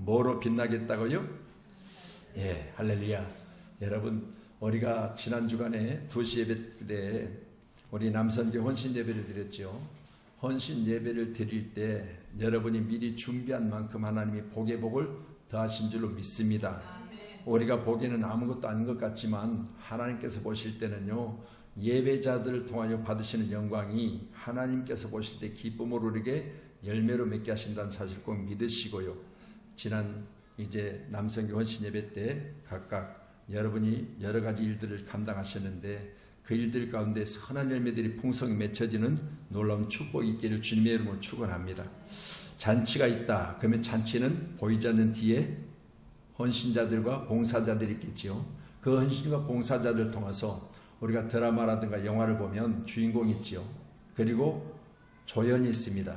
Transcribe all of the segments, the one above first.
뭐로 빛나겠다고요? 예, 할렐루야. 여러분, 우리가 지난 주간에 2시 예배 때 우리 남선교 헌신 예배를 드렸죠. 헌신 예배를 드릴 때 여러분이 미리 준비한 만큼 하나님이 복의 복을 더하신 줄로 믿습니다. 우리가 보기에는 아무것도 아닌 것 같지만 하나님께서 보실 때는요, 예배자들을 통하여 받으시는 영광이 하나님께서 보실 때 기쁨으로 우리에게 열매로 맺게 하신다는 사실 꼭 믿으시고요. 지난 이제 남성교 헌신 예배 때 각각 여러분이 여러 가지 일들을 감당하셨는데 그 일들 가운데 선한 열매들이 풍성히 맺혀지는 놀라운 축복이 있기를 주님의 이름으로 축원합니다. 잔치가 있다. 그러면 잔치는 보이지 않는 뒤에 헌신자들과 봉사자들이 있겠지요. 그 헌신과 봉사자들을 통해서 우리가 드라마라든가 영화를 보면 주인공이 있지요. 그리고 조연이 있습니다.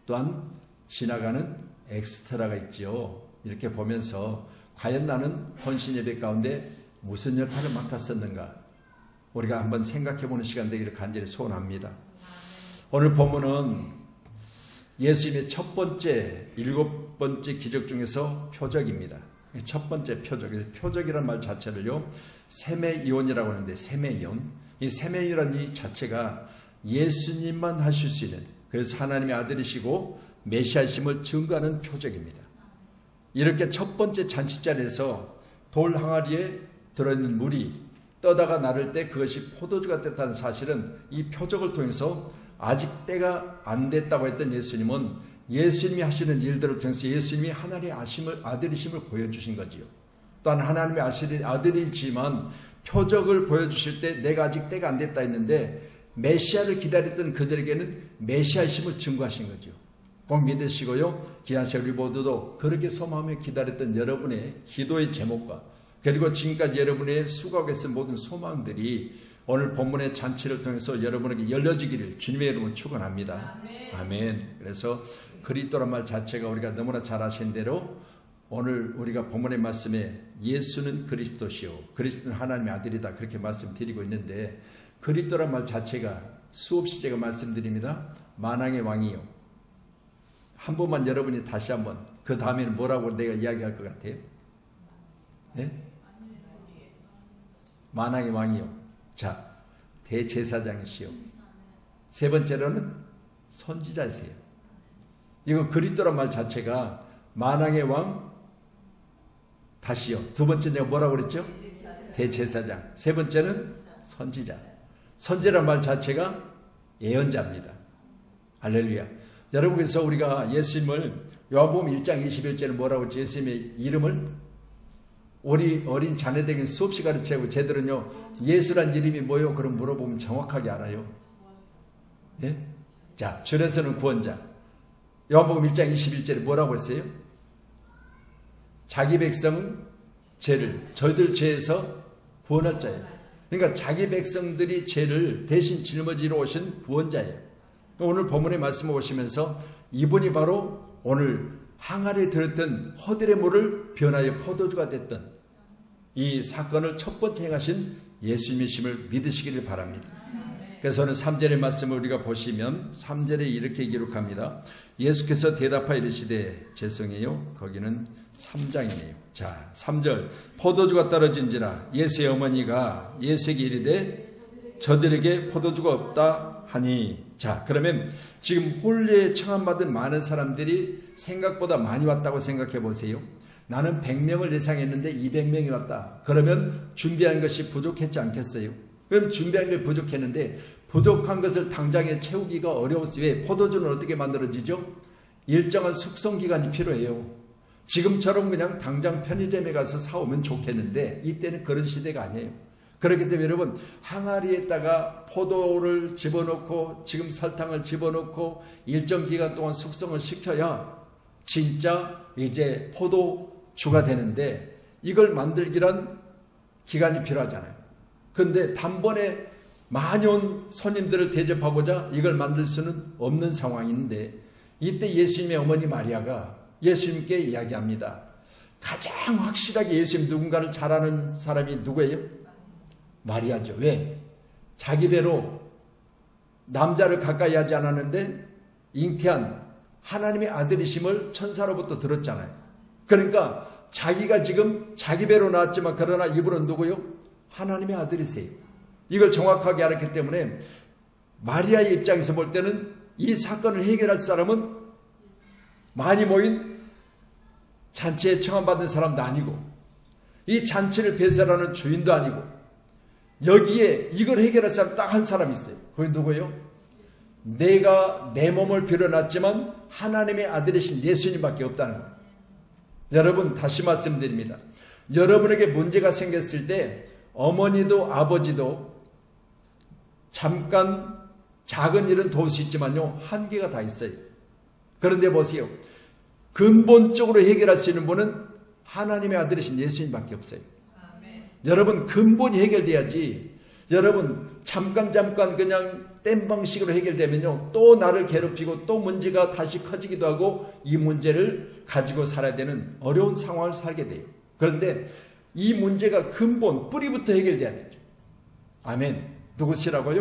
또한 지나가는 엑스트라가 있지요. 이렇게 보면서 과연 나는 헌신 예배 가운데 무슨 역할을 맡았었는가? 우리가 한번 생각해보는 시간 되기를 간절히 소원합니다. 오늘 본문은 예수님의 첫 번째, 7번째 기적 중에서 표적입니다. 첫 번째 표적. 표적이라는 말 자체를요, 세매이온이라고 하는데, 세매이온. 이 세매이온이라는 이 자체가 예수님만 하실 수 있는, 그래서 하나님의 아들이시고 메시아심을 증거하는 표적입니다. 이렇게 첫 번째 잔치자리에서 돌 항아리에 들어있는 물이 떠다가 나를 때 그것이 포도주가 됐다는 사실은 이 표적을 통해서 아직 때가 안 됐다고 했던 예수님은 예수님이 하시는 일들을 통해서 예수님이 하나님의 아들이심을 보여주신 거지요. 또한 하나님의 아들이지만 표적을 보여주실 때 내가 아직 때가 안 됐다 했는데 메시아를 기다렸던 그들에게는 메시아심을 증거하신 거죠. 꼭 믿으시고요. 귀한 우리 모두도 그렇게 소망하며 기다렸던 여러분의 기도의 제목과 그리고 지금까지 여러분의 수고하겠은 모든 소망들이 오늘 본문의 잔치를 통해서 여러분에게 열려지기를 주님의 이름으로 축원합니다. 아멘. 그래서 그리스도란 말 자체가 우리가 너무나 잘 아신 대로 오늘 우리가 본문의 말씀에 예수는 그리스도시요 그리스도는 하나님의 아들이다 그렇게 말씀드리고 있는데 그리스도란 말 자체가 수없이 제가 말씀드립니다. 만왕의 왕이요. 한 번만 여러분이 다시 한번 그 다음에는 뭐라고 내가 이야기할 것 같아요? 네? 만왕의 왕이요. 자, 대제사장이시요. 세 번째로는 선지자이세요. 이거 그리스도란 말 자체가 만왕의 왕 다시요. 두 번째 내가 뭐라고 그랬죠? 대제사장. 세 번째는 선지자. 선지자란 말 자체가 예언자입니다. 할렐루야. 여러분, 그래서 우리가 예수님을 요한복음 1장 21절에 뭐라고 했죠? 예수님의 이름을 우리 어린 자녀들에게 수없이 가르치고 쟤들은요 예수란 이름이 뭐요? 그럼 물어보면 정확하게 알아요. 예? 자, 줄에서는 구원자. 요한복음 1장 21절에 뭐라고 했어요? 자기 백성은 저희들 죄에서 구원할 자예요. 그러니까 자기 백성들이 죄를 대신 짊어지러 오신 구원자예요. 오늘 본문의 말씀을 보시면서 이분이 바로 오늘 항아리에 들었던 허들의 물을 변하여 포도주가 됐던 이 사건을 첫 번째 행하신 예수님이심을 믿으시기를 바랍니다. 그래서 오늘 3절의 말씀을 우리가 보시면 3절에 이렇게 기록합니다. 예수께서 대답하여 이르시되 죄송해요. 거기는 3장이네요. 자, 3절 포도주가 떨어진지라 예수의 어머니가 예수에게 이르되 저들에게 포도주가 없다 하니. 자, 그러면 지금 홀례에 청함받은 많은 사람들이 생각보다 많이 왔다고 생각해 보세요. 나는 100명을 예상했는데 200명이 왔다. 그러면 준비한 것이 부족했지 않겠어요? 그럼 준비한 게 부족했는데 부족한 것을 당장에 채우기가 어려웠어요. 왜? 포도주는 어떻게 만들어지죠? 일정한 숙성기간이 필요해요. 지금처럼 그냥 당장 편의점에 가서 사오면 좋겠는데 이때는 그런 시대가 아니에요. 그렇기 때문에 여러분, 항아리에다가 포도를 집어넣고 지금 설탕을 집어넣고 일정 기간 동안 숙성을 시켜야 진짜 이제 포도주가 되는데 이걸 만들기란 기간이 필요하잖아요. 그런데 단번에 많이 온 손님들을 대접하고자 이걸 만들 수는 없는 상황인데 이때 예수님의 어머니 마리아가 예수님께 이야기합니다. 가장 확실하게 예수님 누군가를 잘 아는 사람이 누구예요? 마리아죠. 왜? 자기 배로 남자를 가까이 하지 않았는데 잉태한 하나님의 아들이심을 천사로부터 들었잖아요. 그러니까 자기가 지금 자기 배로 나왔지만 그러나 이분은 누구요? 하나님의 아들이세요. 이걸 정확하게 알았기 때문에 마리아의 입장에서 볼 때는 이 사건을 해결할 사람은 많이 모인 잔치에 청함받은 사람도 아니고 이 잔치를 배설하는 주인도 아니고 여기에 이걸 해결할 사람 딱 한 사람이 있어요. 그게 누구예요? 내가 내 몸을 빌어놨지만 하나님의 아들이신 예수님밖에 없다는 거예요. 여러분 다시 말씀드립니다. 여러분에게 문제가 생겼을 때 어머니도 아버지도 잠깐 작은 일은 도울 수 있지만요 한계가 다 있어요. 그런데 보세요. 근본적으로 해결할 수 있는 분은 하나님의 아들이신 예수님밖에 없어요. 아멘. 여러분 근본이 해결돼야지. 여러분 잠깐 그냥 땜 방식으로 해결되면요 또 나를 괴롭히고 또 문제가 다시 커지기도 하고 이 문제를 가지고 살아야 되는 어려운 상황을 살게 돼요. 그런데 이 문제가 근본 뿌리부터 해결돼야 되죠. 아멘. 누구시라고요?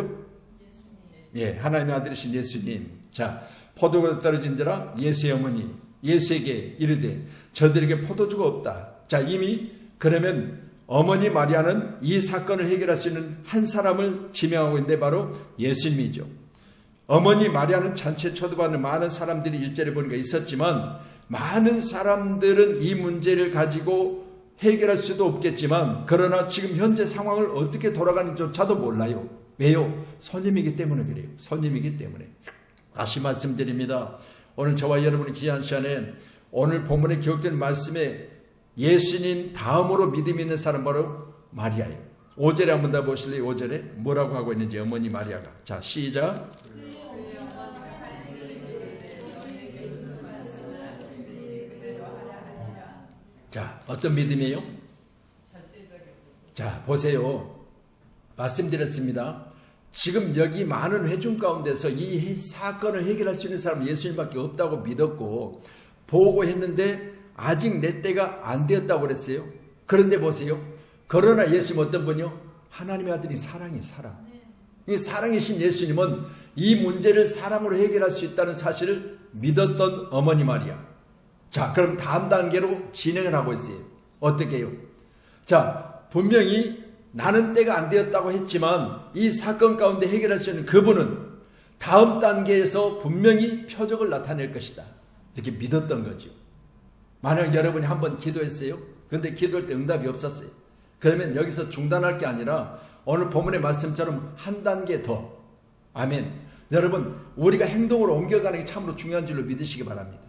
예수님. 예, 하나님의 아들이신 예수님. 자, 포도가 떨어진 자라 예수의 어머니 예수에게 이르되 저들에게 포도주가 없다. 자, 이미 그러면 어머니 마리아는 이 사건을 해결할 수 있는 한 사람을 지명하고 있는데 바로 예수님이죠. 어머니 마리아는 잔치에 초대받는 많은 사람들이 일제를 보니까 있었지만 많은 사람들은 이 문제를 가지고 해결할 수도 없겠지만 그러나 지금 현재 상황을 어떻게 돌아가는지조차도 몰라요. 왜요? 손님이기 때문에 그래요. 손님이기 때문에. 다시 말씀드립니다. 오늘 저와 여러분의 귀한 시간에 오늘 본문에 기록된 말씀에 예수님 다음으로 믿음 있는 사람 바로 마리아예요. 5절에 한번 더 보실래요? 5절에 뭐라고 하고 있는지 어머니 마리아가. 자, 시작. 자, 어떤 믿음이에요? 자, 보세요. 말씀드렸습니다. 지금 여기 많은 회중 가운데서 이 사건을 해결할 수 있는 사람은 예수님밖에 없다고 믿었고 보고 했는데 아직 내 때가 안 되었다고 그랬어요. 그런데 보세요. 그러나 예수님 어떤 분이요? 하나님의 아들이 사랑이에요. 사랑. 이 사랑이신 예수님은 이 문제를 사랑으로 해결할 수 있다는 사실을 믿었던 어머니 마리아. 자, 그럼 다음 단계로 진행을 하고 있어요. 어떻게 해요? 자, 분명히 나는 때가 안 되었다고 했지만 이 사건 가운데 해결할 수 있는 그분은 다음 단계에서 분명히 표적을 나타낼 것이다. 이렇게 믿었던 거죠. 만약 여러분이 한번 기도했어요. 그런데 기도할 때 응답이 없었어요. 그러면 여기서 중단할 게 아니라 오늘 본문의 말씀처럼 한 단계 더. 아멘. 여러분 우리가 행동으로 옮겨가는 게 참으로 중요한 줄로 믿으시기 바랍니다.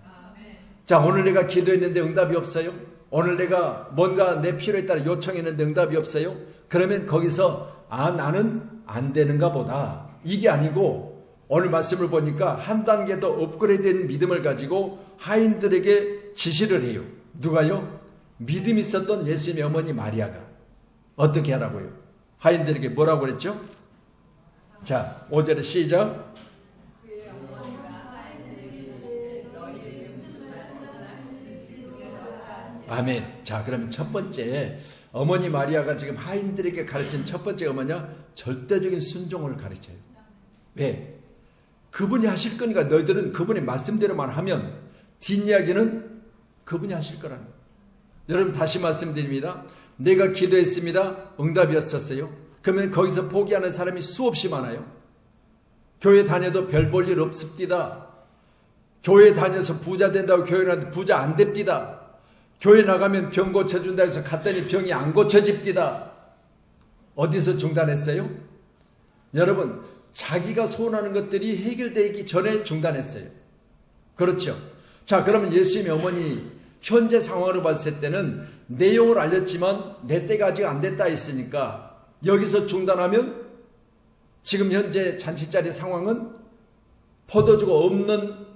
자, 오늘 내가 기도했는데 응답이 없어요? 오늘 내가 뭔가 내 필요에 따라 요청했는데 응답이 없어요? 그러면 거기서 나는 안 되는가 보다. 이게 아니고 오늘 말씀을 보니까 한 단계 더 업그레이드된 믿음을 가지고 하인들에게 지시를 해요. 누가요? 믿음 있었던 예수님의 어머니 마리아가. 어떻게 하라고요? 하인들에게 뭐라고 그랬죠? 자, 5절에 시작. 아멘. 자, 그러면 첫 번째 어머니 마리아가 지금 하인들에게 가르친 첫 번째가 뭐냐? 절대적인 순종을 가르쳐요. 왜? 그분이 하실 거니까 너희들은 그분의 말씀대로만 하면 뒷이야기는 그분이 하실 거라는 거예요. 여러분 다시 말씀드립니다. 내가 기도했습니다. 응답이 없었어요. 그러면 거기서 포기하는 사람이 수없이 많아요. 교회 다녀도 별 볼 일 없습니다. 교회 다녀서 부자 된다고 교회는 부자 안 됩니다. 교회 나가면 병 고쳐준다 해서 갔더니 병이 안 고쳐집니다. 어디서 중단했어요? 여러분 자기가 소원하는 것들이 해결되기 전에 중단했어요. 그렇죠? 자, 그러면 예수님의 어머니 현재 상황으로 봤을 때는 내용을 알렸지만 내 때가 아직 안 됐다 했으니까 여기서 중단하면 지금 현재 잔치자리 상황은 포도주가 없는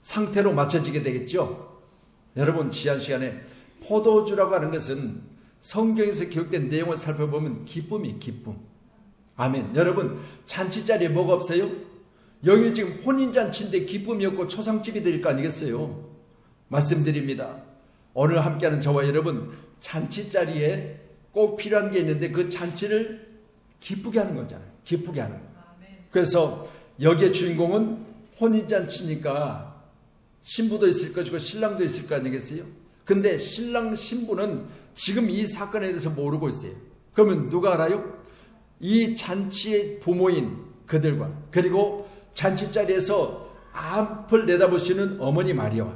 상태로 맞춰지게 되겠죠. 여러분 지난 시간에 포도주라고 하는 것은 성경에서 기록된 내용을 살펴보면 기쁨이 기쁨. 아멘. 여러분 잔치자리에 뭐가 없어요? 여기 지금 혼인잔치인데 기쁨이 없고 초상집이 될 거 아니겠어요? 말씀드립니다. 오늘 함께하는 저와 여러분 잔치자리에 꼭 필요한 게 있는데 그 잔치를 기쁘게 하는 거잖아요. 기쁘게 하는 거. 그래서 여기에 주인공은 혼인잔치니까 신부도 있을 것이고 신랑도 있을 거 아니겠어요? 근데 신랑 신부는 지금 이 사건에 대해서 모르고 있어요. 그러면 누가 알아요? 이 잔치의 부모인 그들과 그리고 잔치 자리에서 앞을 내다보시는 어머니 마리아와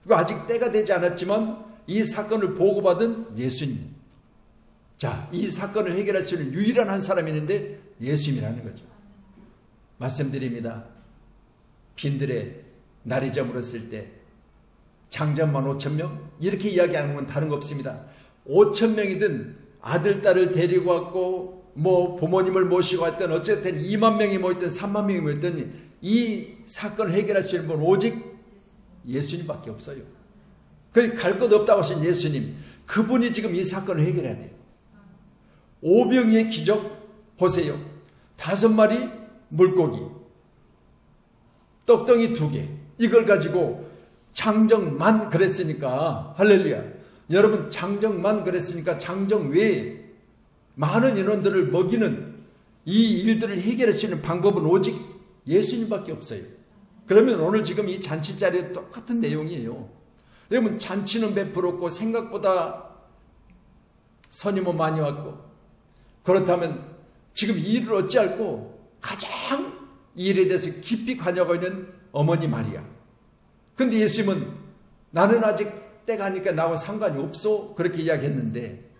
그리고 아직 때가 되지 않았지만 이 사건을 보고받은 예수님. 자, 이 사건을 해결할 수 있는 유일한 한 사람이 있는데 예수님이라는 거죠. 말씀드립니다. 빈들에 날이 저물었을 때 장전만 5,000명? 이렇게 이야기하는 건 다른 거 없습니다. 5,000명이든 아들, 딸을 데리고 왔고 뭐 부모님을 모시고 왔든 어쨌든 2만 명이 모였든 3만 명이 모였든 이 사건을 해결할 수 있는 분 오직 예수님밖에 없어요. 갈 것 없다고 하신 예수님, 그분이 지금 이 사건을 해결해야 돼요. 오병이의 기적 보세요. 5마리 물고기, 떡덩이 2개, 이걸 가지고 장정만 그랬으니까, 할렐루야. 여러분, 장정만 그랬으니까 장정 외에 많은 인원들을 먹이는 이 일들을 해결할 수 있는 방법은 오직 예수님밖에 없어요. 그러면 오늘 지금 이 잔치 자리에 똑같은 내용이에요. 여러분, 잔치는 베풀었고 생각보다 손님은 많이 왔고, 그렇다면 지금 이 일을 어찌할꼬 가장 이 일에 대해서 깊이 관여하고 있는 어머니 마리아. 근데 예수님은 나는 아직 때가 아니까 나와 상관이 없어 그렇게 이야기했는데,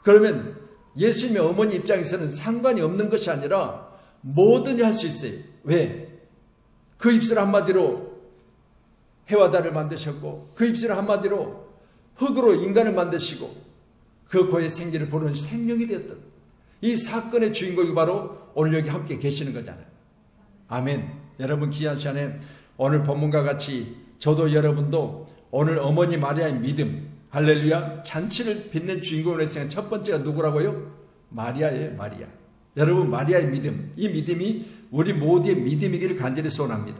그러면 예수님의 어머니 입장에서는 상관이 없는 것이 아니라 뭐든지 할 수 있어요. 왜? 그 입술 한마디로 해와 달을 만드셨고 그 입술 한마디로 흙으로 인간을 만드시고 그 코에 생기를 부르는 생명이 되었던 이 사건의 주인공이 바로 오늘 여기 함께 계시는 거잖아요. 아멘. 여러분, 귀한 시간에 오늘 본문과 같이 저도 여러분도 오늘 어머니 마리아의 믿음, 할렐루야, 잔치를 빛낸 주인공을 했으니까 첫 번째가 누구라고요? 마리아예요. 마리아. 여러분, 마리아의 믿음, 이 믿음이 우리 모두의 믿음이기를 간절히 소원합니다.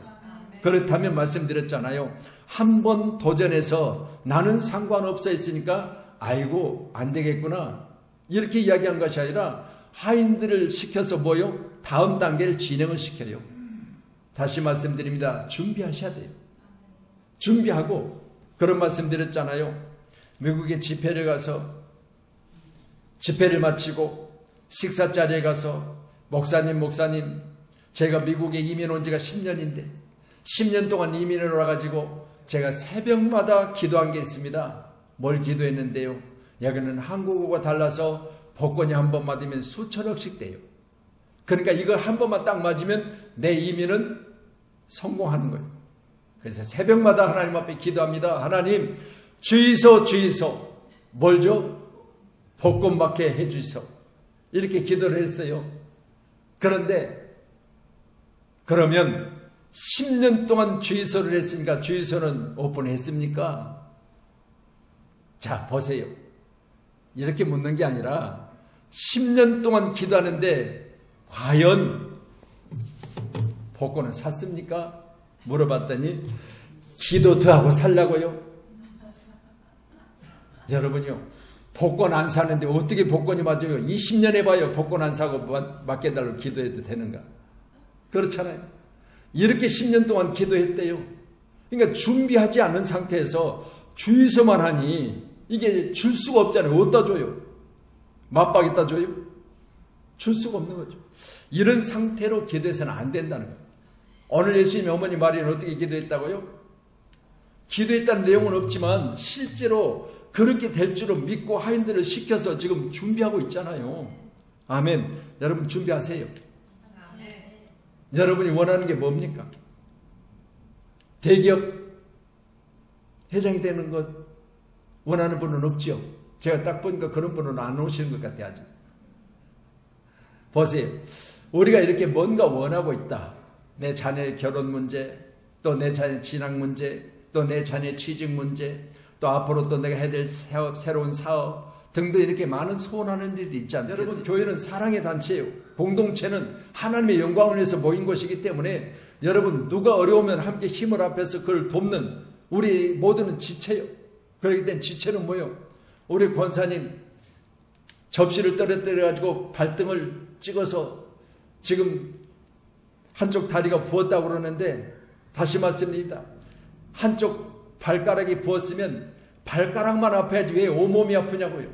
그렇다면 말씀드렸잖아요. 한 번 도전해서 나는 상관없어 했으니까 아이고 안 되겠구나 이렇게 이야기한 것이 아니라 하인들을 시켜서 뭐요? 다음 단계를 진행을 시켜요. 다시 말씀드립니다. 준비하셔야 돼요. 준비하고, 그런 말씀 드렸잖아요. 미국에 집회를 가서 집회를 마치고 식사 자리에 가서 목사님 제가 미국에 이민 온 지가 10년인데 10년 동안 이민을 와가지고 제가 새벽마다 기도한 게 있습니다. 뭘 기도했는데요? 여기는 한국어가 달라서 복권이 한 번 맞으면 수천억씩 돼요. 그러니까 이거 한 번만 딱 맞으면 내 이민은 성공하는 거예요. 그래서 새벽마다 하나님 앞에 기도합니다. 하나님, 주이소 뭘 줘? 복권 받게 해주이소. 이렇게 기도를 했어요. 그런데 그러면 10년 동안 주의소를 했으니까 주의소는 오픈했습니까? 자, 보세요. 이렇게 묻는 게 아니라 10년 동안 기도하는데 과연 복권을 샀습니까? 물어봤더니 기도 더 하고 살라고요? 여러분요, 복권 안 사는데 어떻게 복권이 맞아요? 20년 해봐요. 복권 안 사고 맡겨달라고 기도해도 되는가? 그렇잖아요. 이렇게 10년 동안 기도했대요. 그러니까 준비하지 않은 상태에서 주의서만 하니 이게 줄 수가 없잖아요. 어디다 줘요? 맞박에다 줘요? 줄 수가 없는 거죠. 이런 상태로 기도해서는 안 된다는 거예요. 오늘 예수님의 어머니 마리아는 어떻게 기도했다고요? 기도했다는 내용은 없지만 실제로 그렇게 될 줄은 믿고 하인들을 시켜서 지금 준비하고 있잖아요. 아멘. 여러분 준비하세요. 여러분이 원하는 게 뭡니까? 대기업 회장이 되는 것 원하는 분은 없죠. 제가 딱 보니까 그런 분은 안 오시는 것 같아요. 아직. 보세요. 우리가 이렇게 뭔가 원하고 있다. 내 자녀의 결혼 문제, 또 내 자녀의 진학 문제, 또 내 자녀의 취직 문제, 또 앞으로 또 내가 해야 될 새로운 사업 등등 이렇게 많은 소원하는 일이 있지 않습니까? 여러분, 교회는 사랑의 단체예요. 공동체는 하나님의 영광을 위해서 모인 것이기 때문에 여러분, 누가 어려우면 함께 힘을 합해서 그걸 돕는 우리 모두는 지체요. 그렇기 때문에 지체는 뭐예요? 우리 권사님 접시를 떨어뜨려가지고 발등을 찍어서 지금 한쪽 다리가 부었다고 그러는데 다시 말씀드립니다. 한쪽 발가락이 부었으면 발가락만 아파야지 왜 온몸이 아프냐고요.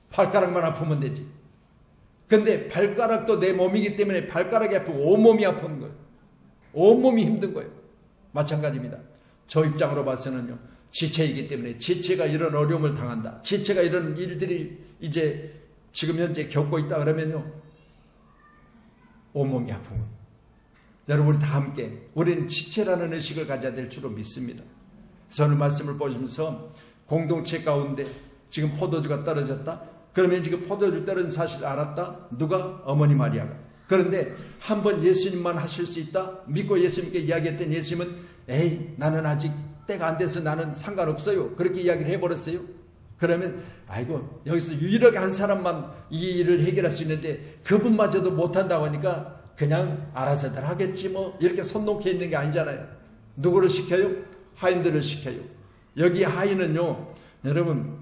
발가락만 아프면 되지. 근데 발가락도 내 몸이기 때문에 발가락이 아프고 온몸이 아픈 거예요. 온몸이 힘든 거예요. 마찬가지입니다. 저 입장으로 봐서는요. 지체이기 때문에 지체가 이런 어려움을 당한다. 지체가 이런 일들이 이제 지금 현재 겪고 있다 그러면요. 온몸이 아픈 거예요. 여러분 다 함께 우리는 지체라는 의식을 가져야 될 줄로 믿습니다. 저는 말씀을 보시면서 공동체 가운데 지금 포도주가 떨어졌다? 그러면 지금 포도주 떨어진 사실을 알았다? 누가? 어머니 마리아가. 그런데 한번 예수님만 하실 수 있다? 믿고 예수님께 이야기했던 예수님은 에이 나는 아직 때가 안 돼서 나는 상관없어요. 그렇게 이야기를 해버렸어요. 그러면 아이고 여기서 유일하게 한 사람만 이 일을 해결할 수 있는데 그분마저도 못한다고 하니까 그냥 알아서들 하겠지 뭐 이렇게 손 놓게 있는 게 아니잖아요. 누구를 시켜요? 하인들을 시켜요. 여기 하인은요 여러분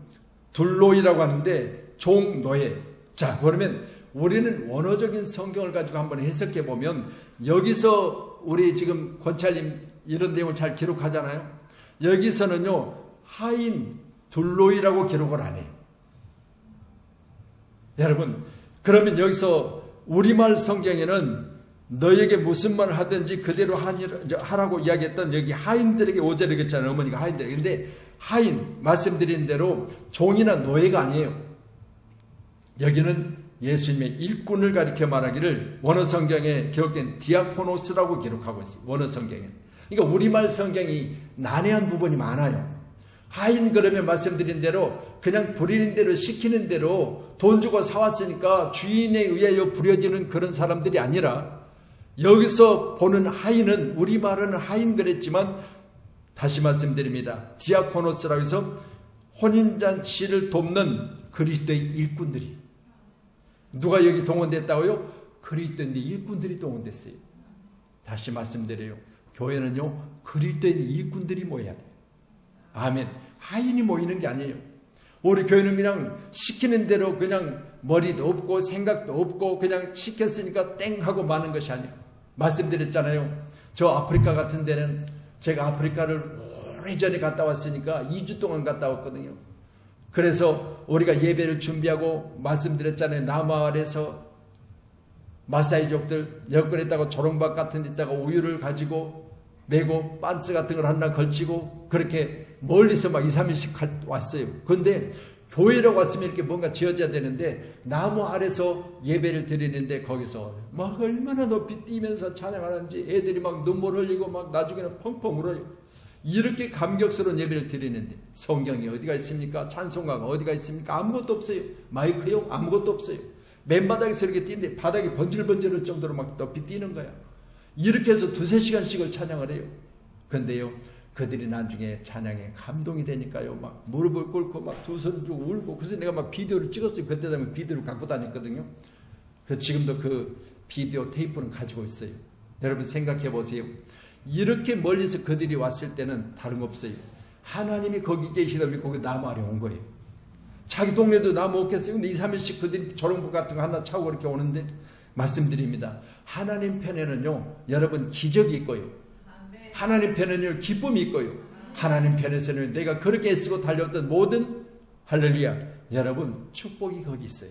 둘로이라고 하는데 종노예. 자 그러면 우리는 원어적인 성경을 가지고 한번 해석해 보면 여기서 우리 지금 권찰님 이런 내용을 잘 기록하잖아요. 여기서는요 하인 둘로이라고 기록을 안 해요. 여러분 그러면 여기서 우리말 성경에는 너에게 무슨 말을 하든지 그대로 하라고 이야기했던 여기 하인들에게 5절에 그랬잖아요. 어머니가 하인들에게. 근데 하인 말씀드린 대로 종이나 노예가 아니에요. 여기는 예수님의 일꾼을 가리켜 말하기를 원어 성경에 기록된 디아코노스라고 기록하고 있어요. 원어 성경에. 그러니까 우리말 성경이 난해한 부분이 많아요. 하인 그러면 말씀드린 대로 그냥 부리는 대로 시키는 대로 돈 주고 사왔으니까 주인에 의하여 부려지는 그런 사람들이 아니라 여기서 보는 하인은 우리말은 하인 그랬지만 다시 말씀드립니다. 디아코노스라고 해서 혼인잔치를 돕는 그리스도의 일꾼들이 누가 여기 동원됐다고요? 그리스도인의 일꾼들이 동원됐어요. 다시 말씀드려요. 교회는요 그리스도인의 일꾼들이 모여야 돼요. 아멘. 하인이 모이는 게 아니에요. 우리 교회는 그냥 시키는 대로 그냥 머리도 없고 생각도 없고 그냥 시켰으니까 땡 하고 마는 것이 아니에요. 말씀드렸잖아요. 저 아프리카 같은 데는 제가 아프리카를 오래전에 갔다 왔으니까 2주 동안 갔다 왔거든요. 그래서 우리가 예배를 준비하고 말씀드렸잖아요. 나무 아래서 마사이족들 여권에다가 조롱박 같은 데다가 우유를 가지고 메고 반스 같은 걸 하나 걸치고 그렇게 멀리서 막 2, 3일씩 왔어요. 그런데 교회라고 왔으면 이렇게 뭔가 지어져야 되는데 나무 아래서 예배를 드리는데 거기서 막 얼마나 높이 뛰면서 찬양하는지 애들이 막 눈물 흘리고 막 나중에는 펑펑 울어요. 이렇게 감격스러운 예배를 드리는데 성경이 어디가 있습니까? 찬송가가 어디가 있습니까? 아무것도 없어요. 마이크요? 아무것도 없어요. 맨바닥에서 이렇게 뛰는데 바닥이 번질번질할 정도로 막 높이 뛰는 거야. 이렇게 해서 2-3시간씩을 찬양을 해요. 근데요 그들이 나중에 찬양에 감동이 되니까요 막 무릎을 꿇고 막 두 손을 들고 울고 그래서 내가 막 비디오를 찍었어요. 그때 되면 비디오를 갖고 다녔거든요. 지금도 그 비디오 테이프는 가지고 있어요. 여러분 생각해 보세요. 이렇게 멀리서 그들이 왔을 때는 다름 없어요. 하나님이 거기 계시다면 거기 나무 아래 온 거예요. 자기 동네도 나무 없겠어요. 근데 2, 3일씩 그들이 조롱부 같은 거 하나 차고 그렇게 오는데 말씀드립니다. 하나님 편에는요 여러분 기적이 있고요. 하나님 편에는 기쁨이 있고요. 하나님 편에서는 내가 그렇게 애쓰고 달려왔던 모든 할렐루야 여러분 축복이 거기 있어요.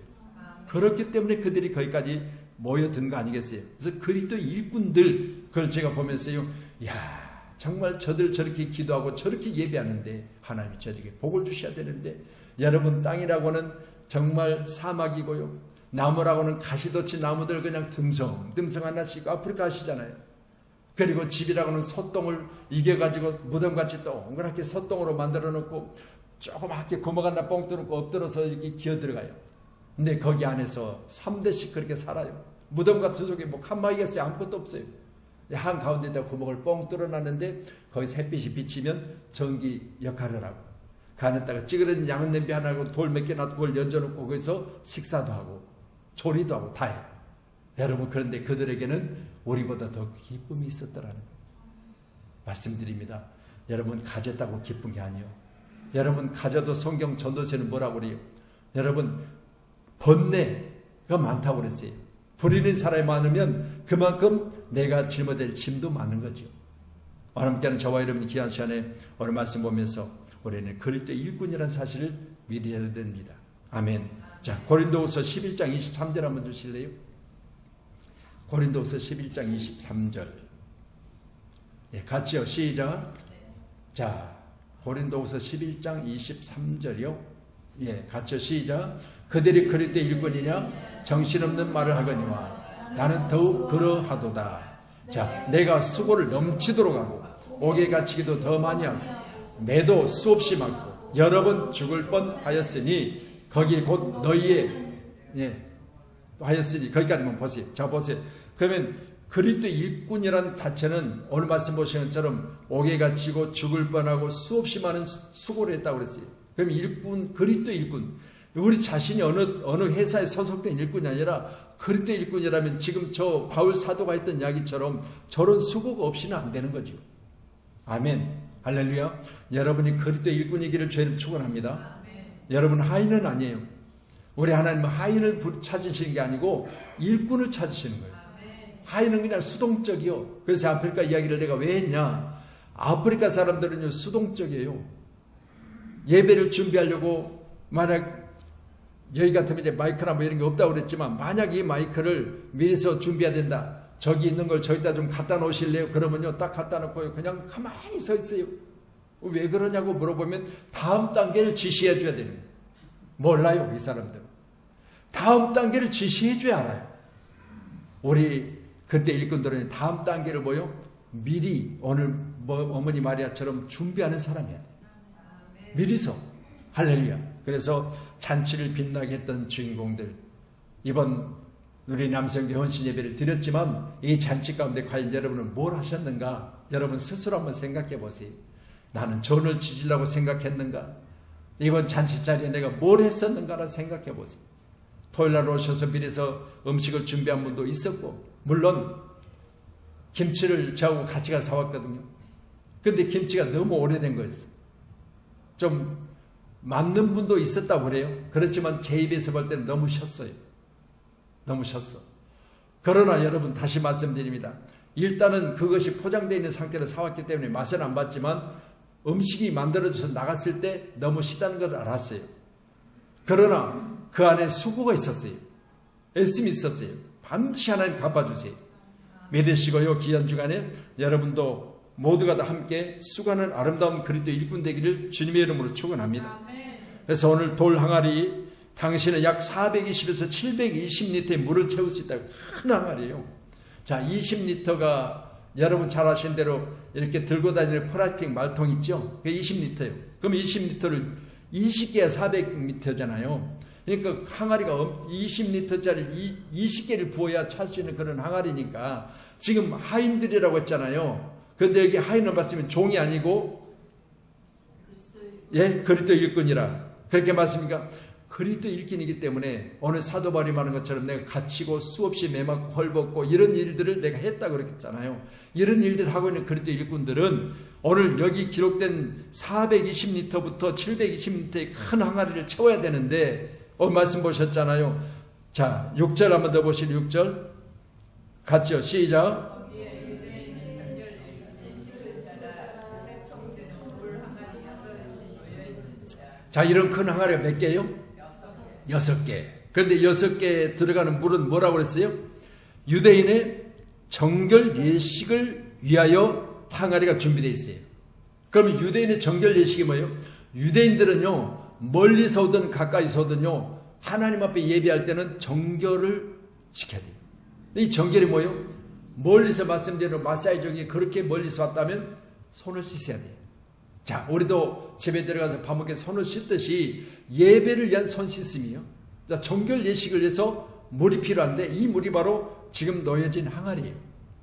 그렇기 때문에 그들이 거기까지 모여든 거 아니겠어요? 그래서 그리스도 일꾼들 그걸 제가 보면서요 야 정말 저들 저렇게 기도하고 저렇게 예배하는데 하나님이 저에게 복을 주셔야 되는데 여러분 땅이라고는 정말 사막이고요 나무라고는 가시돋친 나무들 그냥 듬성 하나씩 아프리카 하시잖아요. 그리고 집이라고는 솥동을 이겨가지고 무덤같이 동그랗게 솥동으로 만들어 놓고 조그맣게 구멍 하나 뻥 뚫고 엎드려서 이렇게 기어 들어가요. 근데 거기 안에서 3대씩 그렇게 살아요. 무덤 같은 속에 뭐 칸막이겠어요? 아무것도 없어요. 한 가운데다 구멍을 뻥 뚫어놨는데 거기서 햇빛이 비치면 전기 역할을 하고 그 안에다가 찌그러진 양은 냄비 하나고 돌 몇 개 놔두고 그걸 얹어놓고 거기서 식사도 하고 조리도 하고 다 해요. 여러분 그런데 그들에게는 우리보다 더 기쁨이 있었더라는 거예요. 말씀드립니다. 여러분 가졌다고 기쁜 게 아니에요. 여러분 가져도 성경 전도서는 뭐라고 그래요? 여러분 번뇌가 많다고 그랬어요. 부리는 사람이 많으면 그만큼 내가 짊어질 짐도 많은 거죠. 하나님께는 저와 여러분이 귀한 시간에 오늘 말씀 보면서 우리는 그리스도 일꾼이라는 사실을 믿어야 됩니다. 아멘. 자, 고린도후서 11장 23절 한번 주실래요? 고린도후서 11장 23절. 예, 같이요. 시작. 자, 고린도후서 11장 23절이요. 예, 같이요. 시작. 그들이 그리스도의 일꾼이냐? 정신없는 말을 하거니와 나는 더욱 그러하도다. 자, 내가 수고를 넘치도록 하고 옥에 갇히기도 더 많이 하고 매도 수없이 맞고 여러 번 죽을 뻔하였으니 거기 곧 너희의 하였으니 거기까지만 보세요. 자, 보세요. 그러면 그리스도 일꾼이라는 자체는 오늘 말씀 보시는 것처럼 옥에 갇히고 죽을 뻔하고 수없이 많은 수고를 했다고 그랬어요. 그럼 일꾼, 그리스도 일꾼. 우리 자신이 어느 회사에 소속된 일꾼이 아니라 그리스도 일꾼이라면 지금 저 바울 사도가 했던 이야기처럼 저런 수고가 없이는 안 되는 거죠. 아멘. 할렐루야. 여러분이 그리스도 일꾼이기를 주님 축원합니다. 여러분 하인은 아니에요. 우리 하나님은 하인을 찾으시는 게 아니고 일꾼을 찾으시는 거예요. 하인은 그냥 수동적이요. 그래서 아프리카 이야기를 내가 왜 했냐. 아프리카 사람들은요 수동적이에요. 예배를 준비하려고 만약 여기 같으면 이제 마이크나 뭐 이런 게 없다고 그랬지만 만약 이 마이크를 미리서 준비해야 된다. 저기 있는 걸 저기다 좀 갖다 놓으실래요? 그러면요 딱 갖다 놓고요 그냥 가만히 서 있어요. 왜 그러냐고 물어보면 다음 단계를 지시해 줘야 되는 거예요. 몰라요 이 사람들은. 다음 단계를 지시해 줘야 알아요. 우리 그때 일꾼들은 다음 단계를 뭐요? 미리 오늘 어머니 마리아처럼 준비하는 사람이야 돼. 미리서. 할렐루야. 그래서 잔치를 빛나게 했던 주인공들 이번 우리 남성교 헌신 예배를 드렸지만 이 잔치 가운데 과연 여러분은 뭘 하셨는가? 여러분 스스로 한번 생각해 보세요. 나는 전을 지지려고 생각했는가? 이번 잔치 자리에 내가 뭘 했었는가를 생각해 보세요. 토요일날 오셔서 미리서 음식을 준비한 분도 있었고 물론 김치를 저하고 같이 가서 사왔거든요. 근데 김치가 너무 오래된 거였어요. 좀 맞는 분도 있었다고 그래요. 그렇지만 제 입에서 볼 때는 너무 셨어요. 너무 셨어. 그러나 여러분 다시 말씀드립니다. 일단은 그것이 포장되어 있는 상태로 사왔기 때문에 맛은 안 봤지만 음식이 만들어져서 나갔을 때 너무 시다는 걸 알았어요. 그러나 그 안에 수고가 있었어요. 애씀이 있었어요. 반드시 하나님 갚아주세요. 믿으시고요. 귀한 주간에 여러분도 모두가 다 함께 수고하는 아름다운 그리스도 일꾼 되기를 주님의 이름으로 축원합니다. 그래서 오늘 돌 항아리 당신은 약 420에서 720리터의 물을 채울 수 있다고. 큰 항아리예요. 자, 20리터가 여러분 잘 아시는 대로 이렇게 들고 다니는 플라스틱 말통 있죠? 그게 20리터예요. 그럼 20리터를 20개가 400리터잖아요. 그러니까 항아리가 20리터짜리 20개를 부어야 찰 수 있는 그런 항아리니까 지금 하인들이라고 했잖아요. 그런데 여기 하인을 봤으면 종이 아니고 예, 그리스도 일꾼이라 그렇게 말씀입니까? 그리스도 일꾼이기 때문에 오늘 사도 바울이 말한 것처럼 내가 갇히고 수없이 매맞고 헐벗고 이런 일들을 내가 했다고 그랬잖아요. 이런 일들을 하고 있는 그리스도 일꾼들은 오늘 여기 기록된 420리터부터 720리터의 큰 항아리를 채워야 되는데 오늘 말씀 보셨잖아요. 자, 6절 한번 더 보시죠. 6절 같이요. 시작. 자, 이런 큰 항아리가 몇 개요? 6개. 그런데 6개에 들어가는 물은 뭐라고 그랬어요? 유대인의 정결 예식을 위하여 항아리가 준비되어 있어요. 그러면 유대인의 정결 예식이 뭐예요? 유대인들은요, 멀리서 오든 가까이서 오든요, 하나님 앞에 예배할 때는 정결을 지켜야 돼요. 이 정결이 뭐예요? 멀리서 말씀드린 마사이족이 그렇게 멀리서 왔다면 손을 씻어야 돼요. 자, 우리도 집에 들어가서 밥 먹게 손을 씻듯이 예배를 위한 손 씻음이요. 자, 정결 예식을 위해서 물이 필요한데 이 물이 바로 지금 놓여진 항아리예요.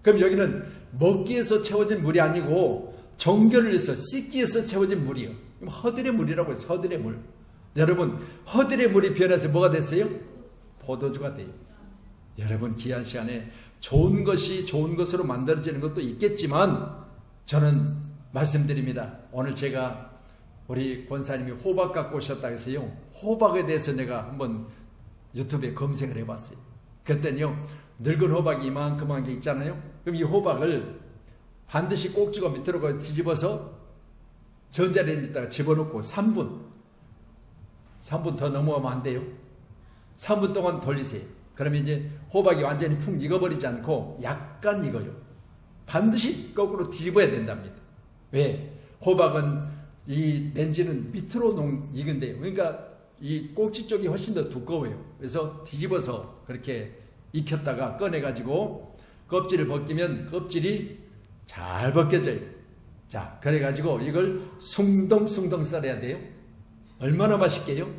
그럼 여기는 먹기 위해서 채워진 물이 아니고 정결을 위해서 씻기 위해서 채워진 물이요. 허들의 물이라고 해서 허들의 물. 여러분, 허들의 물이 변해서 뭐가 됐어요? 포도주가 돼요. 여러분, 귀한 시간에 좋은 것이 좋은 것으로 만들어지는 것도 있겠지만 저는 말씀드립니다. 오늘 제가 우리 권사님이 호박 갖고 오셨다고 해서요. 호박에 대해서 내가 한번 유튜브에 검색을 해봤어요. 그랬더니요. 늙은 호박이 이만큼한 게 있잖아요. 그럼 이 호박을 반드시 꼭지가 밑으로 뒤집어서 전자레인지에다가 집어넣고 3분 더 넘어가면 안 돼요. 3분 동안 돌리세요. 그러면 이제 호박이 완전히 푹 익어버리지 않고 약간 익어요. 반드시 거꾸로 뒤집어야 된답니다. 왜? 호박은 이 렌즈는 밑으로 익은데요. 그러니까 이 꼭지 쪽이 훨씬 더 두꺼워요. 그래서 뒤집어서 그렇게 익혔다가 꺼내가지고 껍질을 벗기면 껍질이 잘 벗겨져요. 자, 그래가지고 이걸 숭덩숭덩 썰어야 돼요. 얼마나 맛있게요?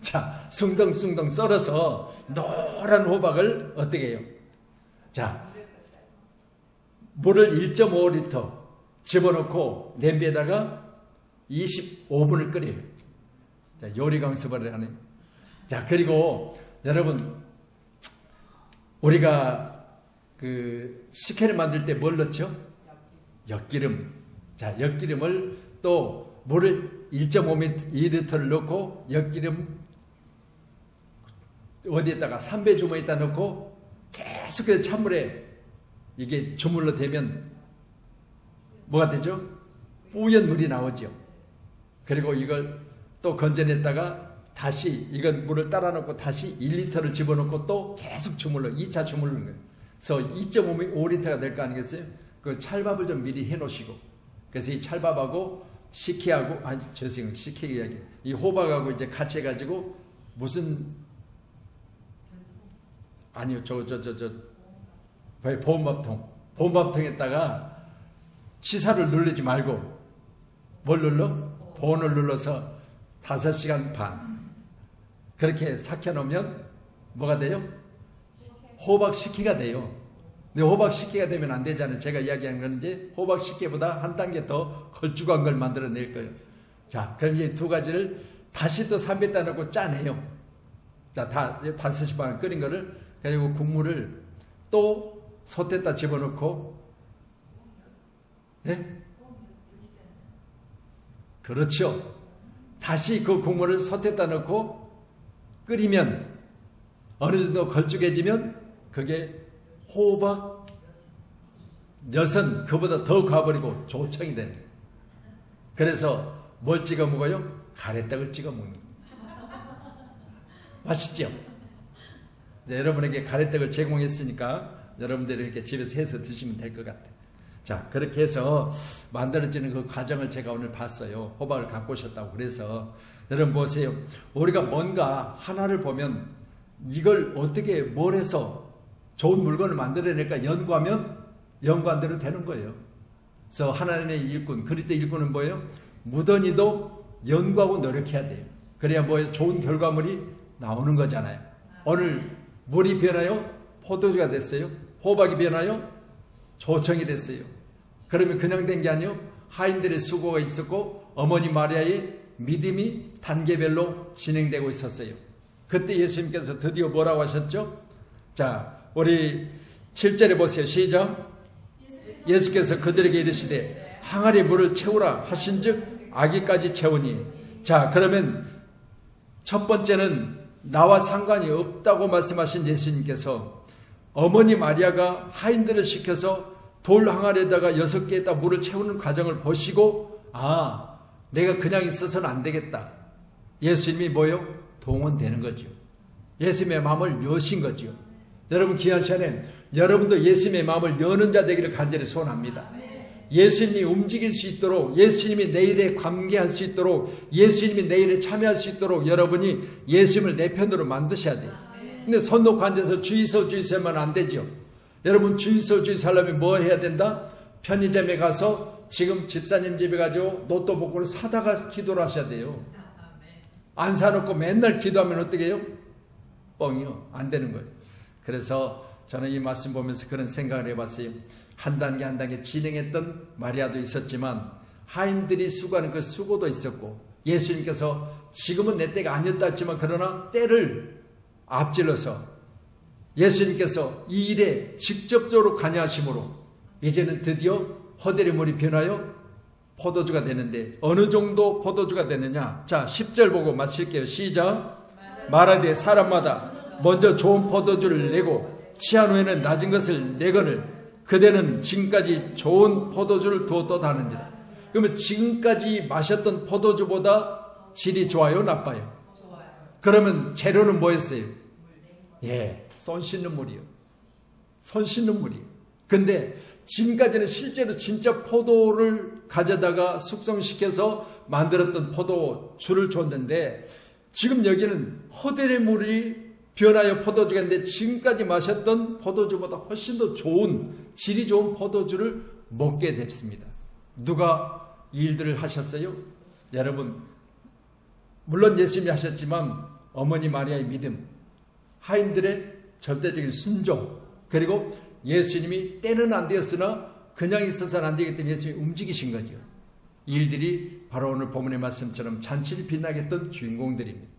자, 숭덩숭덩 썰어서 노란 호박을 어떻게 해요? 자, 물을 1.5리터 집어넣고 냄비에다가 25분을 끓여요. 자, 요리 강습을 하네요. 자, 그리고 여러분, 우리가 그 식혜를 만들 때 뭘 넣죠? 엿기름. 자, 엿기름을 또 물을 1.5리터를 넣고 엿기름 어디에다가 삼배 주머니에다 넣고 계속해서 찬물에 이게 주물러 대면 뭐가 되죠? 뿌연 물이 나오죠. 그리고 이걸 또 건져냈다가 다시 이건 물을 따라 넣고 다시 1리터를 집어넣고 또 계속 주물러 2차 주물르는 거예요. 그래서 2.5리터가 될 거 아니겠어요? 그 찰밥을 좀 미리 해 놓으시고, 그래서 이 찰밥하고 식혜하고, 아니 죄송해요, 식혜 이야기, 이 호박하고 이제 같이 해가지고 무슨, 아니요, 보온밥통에다가 시사를 누르지 말고 뭘 눌러? 보온을 눌러서 5시간 반 그렇게 삭혀놓으면 뭐가 돼요? 호박 식혜가 돼요. 근데 호박 식혜가 되면 안 되잖아요. 제가 이야기한 건 이제 호박 식혜보다 한 단계 더 걸쭉한 걸 만들어낼 거예요. 자, 그럼 이 두 가지를 다시 또 3배에다 넣고 짜내요. 자, 다 5시간 끓인 거를, 그리고 국물을 또 솥에다 집어넣고, 네? 그렇죠. 다시 그 국물을 솥에다 넣고 끓이면 어느 정도 걸쭉해지면 그게 호박 엿은 그보다 더 가버리고 조청이 되는 거예요. 그래서 뭘 찍어 먹어요? 가래떡을 찍어 먹는 거예요. 맛있죠? 여러분에게 가래떡을 제공했으니까 여러분들이 이렇게 집에서 해서 드시면 될 것 같아요. 자, 그렇게 해서 만들어지는 그 과정을 제가 오늘 봤어요. 호박을 갖고 오셨다고. 그래서 여러분 보세요. 우리가 뭔가 하나를 보면 이걸 어떻게 뭘 해서 좋은 물건을 만들어낼까 연구하면 연구 안 대로 되는 거예요. 그래서 하나님의 일꾼, 그리스도 일꾼은 뭐예요? 무던히도 연구하고 노력해야 돼요. 그래야 뭐예요? 좋은 결과물이 나오는 거잖아요. 오늘 물이 변하여 포도주가 됐어요. 호박이 변하여 조청이 됐어요. 그러면 그냥 된 게 아니요. 하인들의 수고가 있었고 어머니 마리아의 믿음이 단계별로 진행되고 있었어요. 그때 예수님께서 드디어 뭐라고 하셨죠? 자, 우리 7절에 보세요. 시작. 예수께서 그들에게 이르시되 항아리 물을 채우라 하신즉 아기까지 채우니. 자, 그러면 첫 번째는 나와 상관이 없다고 말씀하신 예수님께서 어머니 마리아가 하인들을 시켜서 돌 항아리에다가 6개에다 물을 채우는 과정을 보시고, 아, 내가 그냥 있어서는 안 되겠다. 예수님이 뭐요? 동원되는 거죠. 예수님의 마음을 여신 거죠. 여러분 귀한 시간에 여러분도 예수님의 마음을 여는 자 되기를 간절히 소원합니다. 예수님이 움직일 수 있도록, 예수님이 내일에 관계할 수 있도록, 예수님이 내일에 참여할 수 있도록 여러분이 예수님을 내 편으로 만드셔야 돼요. 근데 손 놓고 앉아서 주이소 주이소면 안 되죠. 여러분 주이소 주이소 하려면 뭐 해야 된다? 편의점에 가서 지금 집사님 집에 가지고 로또 복권을 사다가 기도를 하셔야 돼요. 안 사놓고 맨날 기도하면 어떻게 해요? 뻥이요. 안 되는 거예요. 그래서 저는 이 말씀 보면서 그런 생각을 해봤어요. 한 단계 한 단계 진행했던 마리아도 있었지만 하인들이 수고하는 그 수고도 있었고, 예수님께서 지금은 내 때가 아니었다 했지만 그러나 때를 앞질러서 예수님께서 이 일에 직접적으로 관여하심으로 이제는 드디어 허들의 물이 변하여 포도주가 되는데 어느 정도 포도주가 되느냐. 자, 10절 보고 마칠게요. 시작. 말하되 사람마다 먼저 좋은 포도주를 내고 취한 후에는 낮은 것을 내거늘 그대는 지금까지 좋은 포도주를 두었도다 하는지라. 그러면 지금까지 마셨던 포도주보다 질이 좋아요, 나빠요? 좋아요. 그러면 재료는 뭐였어요? 손 씻는 물이요. 손 씻는 물이요. 근데 지금까지는 실제로 진짜 포도를 가져다가 숙성시켜서 만들었던 포도주를 줬는데, 지금 여기는 허들의 물이 변하여 포도주가 있는데 지금까지 마셨던 포도주보다 훨씬 더 좋은, 질이 좋은 포도주를 먹게 됐습니다. 누가 이 일들을 하셨어요? 여러분, 물론 예수님이 하셨지만 어머니 마리아의 믿음, 하인들의 절대적인 순종, 그리고 예수님이 때는 안 되었으나 그냥 있어서는 안 되기 때문에 예수님이 움직이신 거죠. 이 일들이 바로 오늘 본문의 말씀처럼 잔치를 빛나게 했던 주인공들입니다.